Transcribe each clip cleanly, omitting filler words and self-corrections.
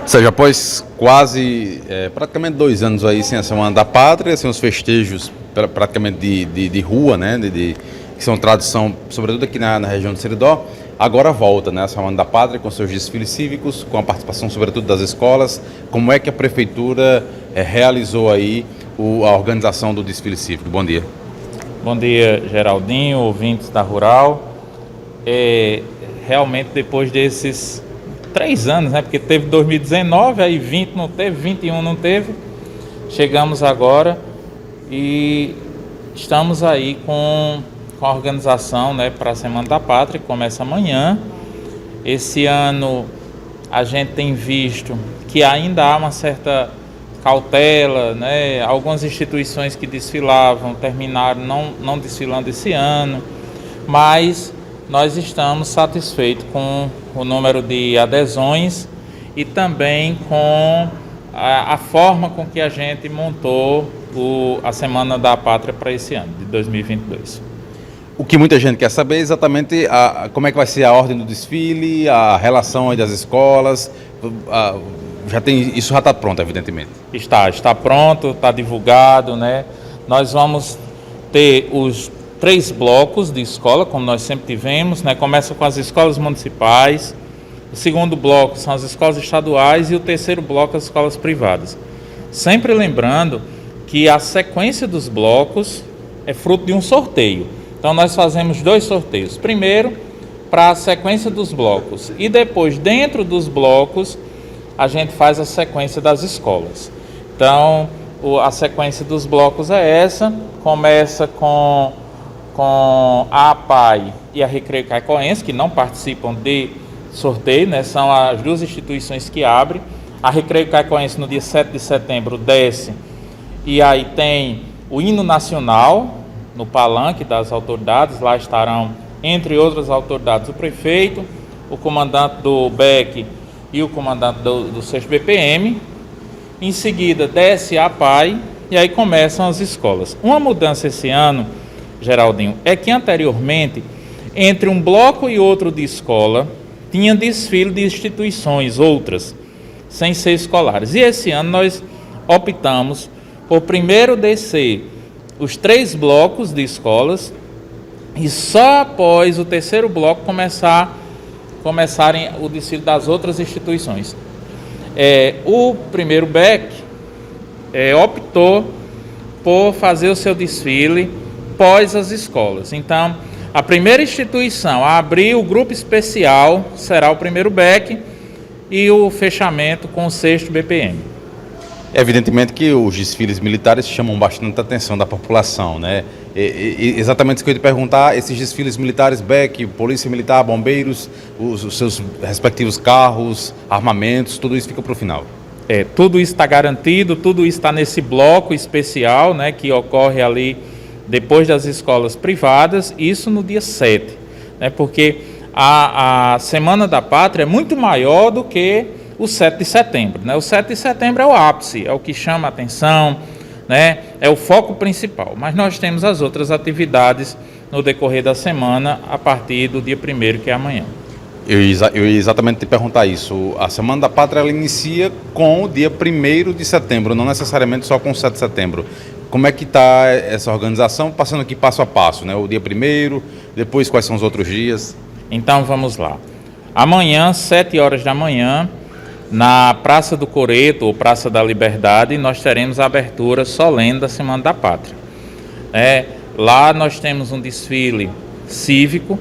Seja, após quase, praticamente 2 anos aí sem a Semana da Pátria, sem os festejos praticamente de rua, né, que são tradição, sobretudo aqui na região de Seridó, agora volta, né, a Semana da Pátria com seus desfiles cívicos, com a participação sobretudo das escolas. Como é que a Prefeitura realizou aí a organização do desfile cívico? Bom dia. Bom dia, Geraldinho, ouvintes da Rural. Realmente, depois desses 3 anos, né? Porque teve 2019, aí 20 não teve, 21 não teve. Chegamos agora e estamos aí com a organização, né, para a Semana da Pátria, que começa amanhã. Esse ano a gente tem visto que ainda há uma certa cautela, né? Algumas instituições que desfilavam terminaram não desfilando esse ano, mas nós estamos satisfeitos com o número de adesões e também com a forma com que a gente montou a Semana da Pátria para esse ano, de 2022. O que muita gente quer saber é exatamente como é que vai ser a ordem do desfile, a relação aí das escolas. Isso já está pronto, evidentemente. Está pronto, está divulgado, né? Nós vamos ter os 3 blocos de escola, como nós sempre tivemos, né? Começa com as escolas municipais, o segundo bloco são as escolas estaduais e o terceiro bloco as escolas privadas. Sempre lembrando que a sequência dos blocos é fruto de um sorteio. Então nós fazemos 2 sorteios. Primeiro, para a sequência dos blocos, e depois, dentro dos blocos, a gente faz a sequência das escolas. Então, a sequência dos blocos é essa. Começa com a APAE e a Recreio Caicoense, que não participam de sorteio, né? São as 2 instituições que abrem. A Recreio Caicoense, no dia 7 de setembro, desce, e aí tem o hino nacional no palanque das autoridades. Lá estarão, entre outras autoridades, o prefeito, o comandante do BEC e o comandante do 6º BPM. Em seguida desce a APAE e aí começam as escolas. Uma mudança esse ano, Geraldinho, é que anteriormente, entre um bloco e outro de escola, tinha desfile de instituições, outras, sem ser escolares. E esse ano nós optamos por primeiro descer os 3 blocos de escolas e só após o terceiro bloco começarem o desfile das outras instituições. O primeiro BEC optou por fazer o seu desfile pós as escolas. Então, a primeira instituição a abrir o grupo especial será o primeiro BEC e o fechamento com o 6º BPM. Evidentemente que os desfiles militares chamam bastante a atenção da população, né? Exatamente isso que eu ia te perguntar: esses desfiles militares, BEC, Polícia Militar, Bombeiros, os seus respectivos carros, armamentos, tudo isso fica para o final? Tudo isso está garantido, tudo isso está nesse bloco especial, né, que ocorre ali depois das escolas privadas, isso no dia 7, né, porque a Semana da Pátria é muito maior do que o 7 de setembro, né? O 7 de setembro é o ápice, é o que chama a atenção, né? É o foco principal, mas nós temos as outras atividades no decorrer da semana, a partir do dia 1º, que é amanhã. Eu ia exatamente te perguntar isso. A Semana da Pátria ela inicia com o dia 1º de setembro, não necessariamente só com o 7 de setembro. Como é que está essa organização, passando aqui passo a passo, né? O dia 1º, depois quais são os outros dias? Então vamos lá. Amanhã, 7 horas da manhã, na Praça do Coreto, ou Praça da Liberdade, nós teremos a abertura solene da Semana da Pátria. Lá nós temos um desfile cívico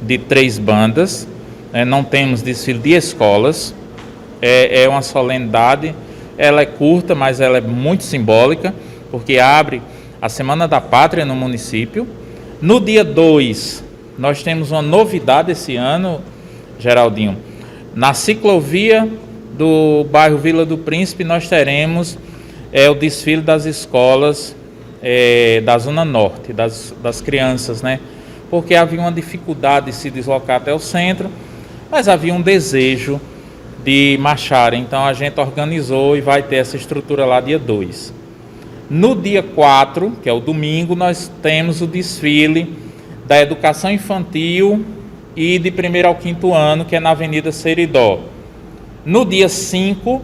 de 3 bandas, não temos desfile de escolas, é uma solenidade, ela é curta, mas ela é muito simbólica, porque abre a Semana da Pátria no município. No dia 2, nós temos uma novidade esse ano, Geraldinho. Na ciclovia do bairro Vila do Príncipe, nós teremos o desfile das escolas da Zona Norte, das crianças, né? Porque havia uma dificuldade de se deslocar até o centro, mas havia um desejo de marcharem. Então a gente organizou e vai ter essa estrutura lá dia 2. No dia 4, que é o domingo, nós temos o desfile da educação infantil e de 1º ao 5º ano, que é na Avenida Seridó. No dia 5,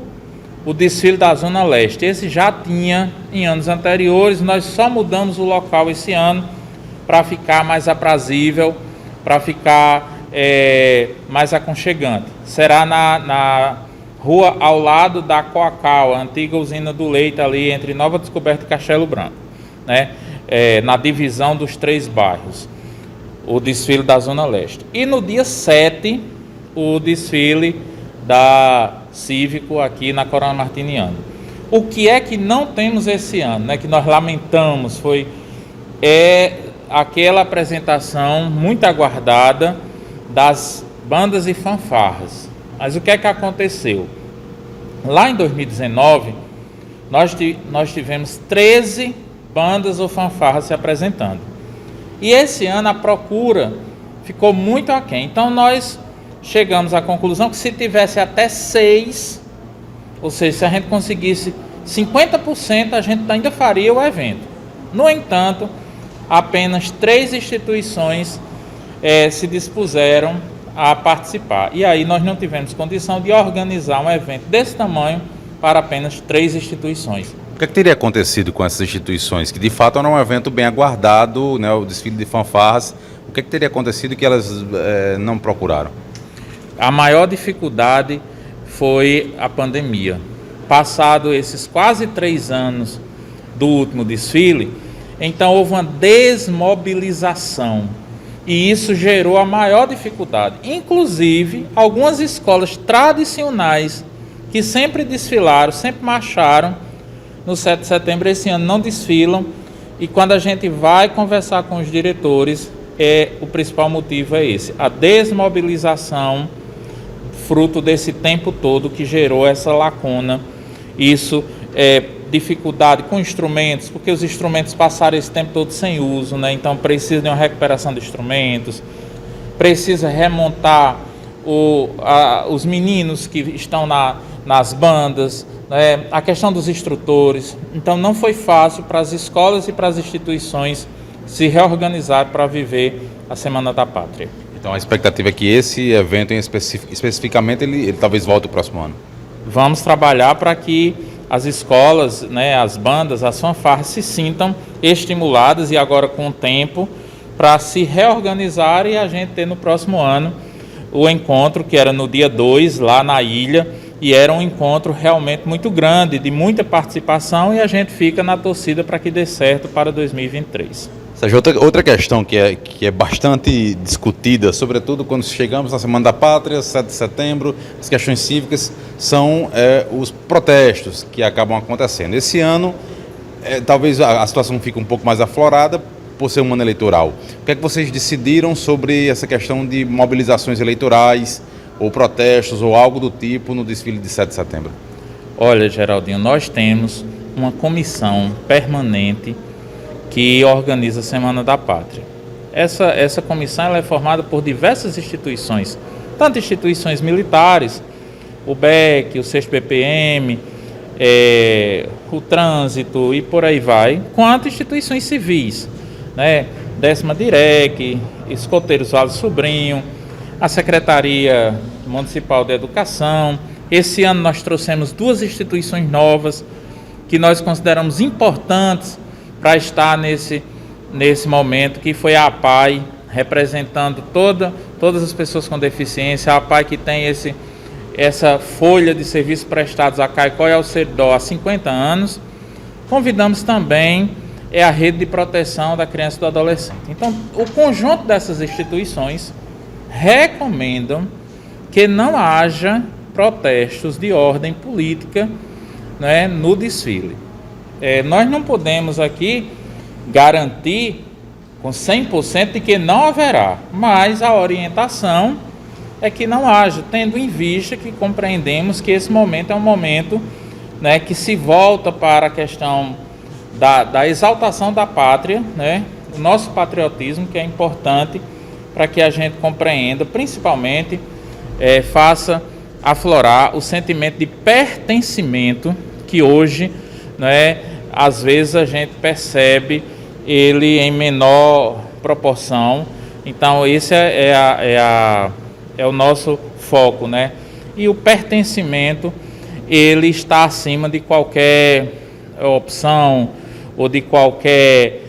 o desfile da Zona Leste. Esse já tinha em anos anteriores, nós só mudamos o local esse ano para ficar mais aprazível, para ficar mais aconchegante. Será na rua ao lado da Coacal, a antiga usina do leite, ali entre Nova Descoberta e Castelo Branco, né? Na divisão dos 3 bairros, o desfile da Zona Leste. E no dia 7, o desfile da Cívico aqui na Coronel Martiniano. O que é que não temos esse ano, né, que nós lamentamos, é aquela apresentação muito aguardada das bandas e fanfarras. Mas o que é que aconteceu? Lá em 2019, nós tivemos 13 bandas ou fanfarras se apresentando. E esse ano a procura ficou muito aquém. Então nós chegamos à conclusão que se tivesse até 6, ou seja, se a gente conseguisse 50%, a gente ainda faria o evento. No entanto, apenas 3 instituições se dispuseram a participar. E aí nós não tivemos condição de organizar um evento desse tamanho para apenas 3 instituições. O que teria acontecido com essas instituições, que de fato era um evento bem aguardado, né, o desfile de fanfarras? O que teria acontecido que elas não procuraram? A maior dificuldade foi a pandemia. Passado esses quase 3 anos do último desfile, então houve uma desmobilização e isso gerou a maior dificuldade. Inclusive, algumas escolas tradicionais que sempre desfilaram, sempre marcharam no 7 de setembro, esse ano não desfilam, e quando a gente vai conversar com os diretores, o principal motivo é esse, a desmobilização, fruto desse tempo todo que gerou essa lacuna. Isso é dificuldade com instrumentos, porque os instrumentos passaram esse tempo todo sem uso, né? Então precisa de uma recuperação de instrumentos, precisa remontar os meninos que estão nas bandas, né? A questão dos instrutores. Então não foi fácil para as escolas e para as instituições se reorganizar para viver a Semana da Pátria. Então a expectativa é que esse evento especificamente ele talvez volte o próximo ano. Vamos trabalhar para que as escolas, né, as bandas, as fanfarras se sintam estimuladas e agora com o tempo para se reorganizar e a gente ter no próximo ano o encontro que era no dia 2 lá na ilha, e era um encontro realmente muito grande, de muita participação, e a gente fica na torcida para que dê certo para 2023. Sérgio, outra questão que é bastante discutida, sobretudo quando chegamos na Semana da Pátria, 7 de setembro, as questões cívicas, são os protestos que acabam acontecendo. Esse ano, talvez a situação fique um pouco mais aflorada por ser um ano eleitoral. O que é que vocês decidiram sobre essa questão de mobilizações eleitorais, ou protestos, ou algo do tipo no desfile de 7 de setembro? Olha, Geraldinho, nós temos uma comissão permanente que organiza a Semana da Pátria. Essa comissão ela é formada por diversas instituições, tanto instituições militares, o BEC, o 6º BPM, o Trânsito e por aí vai, quanto instituições civis, né? 10ª DIREC, Escoteiros Vale Sobrinho, a Secretaria Municipal de Educação. Esse ano nós trouxemos 2 instituições novas que nós consideramos importantes para estar nesse momento, que foi a APAI, representando todas as pessoas com deficiência, a APAI que tem essa folha de serviços prestados a Caicó e ao Seridó há 50 anos. Convidamos também a Rede de Proteção da Criança e do Adolescente. Então, o conjunto dessas instituições recomendam que não haja protestos de ordem política, né, no desfile. Nós não podemos aqui garantir com 100% de que não haverá, mas a orientação é que não haja, tendo em vista que compreendemos que esse momento é um momento, né, que se volta para a questão da exaltação da pátria, né, o nosso patriotismo, que é importante para que a gente compreenda, principalmente faça aflorar o sentimento de pertencimento que hoje, né, às vezes a gente percebe ele em menor proporção. Então esse é o nosso foco, né? e o pertencimento ele está acima de qualquer opção ou de qualquer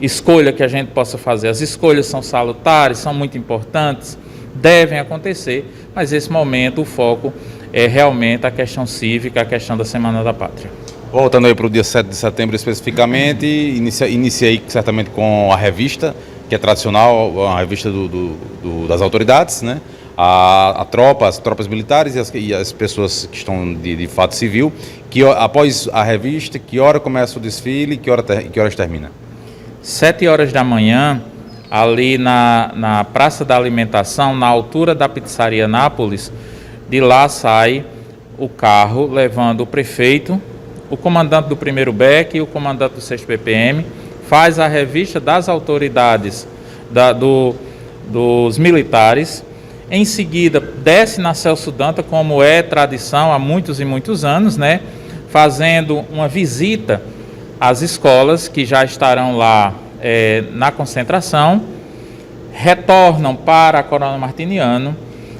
escolha que a gente possa fazer. As escolhas são salutares, são muito importantes, devem acontecer, mas nesse momento o foco é realmente a questão cívica, a questão da Semana da Pátria. Voltando aí para o dia 7 de setembro especificamente, iniciei certamente com a revista, que é tradicional, a revista das autoridades, né? As tropas militares e as pessoas que estão de fato civil, que após a revista, que hora começa o desfile e que horas termina? 7 horas da manhã, ali na Praça da Alimentação, na altura da Pizzaria Nápoles, de lá sai o carro levando o prefeito, o comandante do 1º BEC e o comandante do 6º PPM, faz a revista das autoridades dos militares. Em seguida, desce na Celso Danta, como é tradição há muitos e muitos anos, né? Fazendo uma visita às escolas que já estarão lá na concentração, retornam para a Coronel Martiniano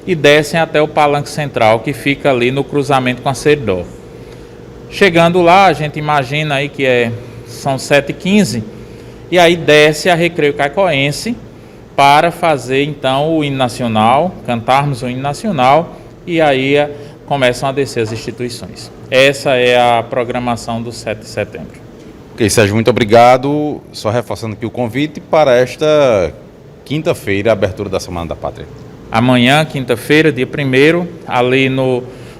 e descem até o Palanque Central, que fica ali no cruzamento com a Seridó. Chegando lá, a gente imagina aí que são 7h15, e aí desce a Recreio Caicoense para fazer então o hino nacional, cantarmos o hino nacional, e aí começam a descer as instituições. Essa é a programação do 7 de setembro. Ok, Sérgio, muito obrigado. Só reforçando aqui o convite para esta quinta-feira, a abertura da Semana da Pátria. Amanhã, quinta-feira, dia 1º, ali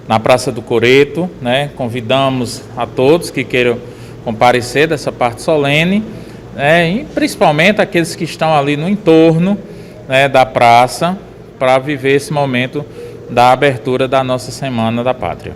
na Praça do Coreto, né? Convidamos a todos que queiram comparecer dessa parte solene, e principalmente aqueles que estão ali no entorno, né, da praça, para viver esse momento da abertura da nossa Semana da Pátria.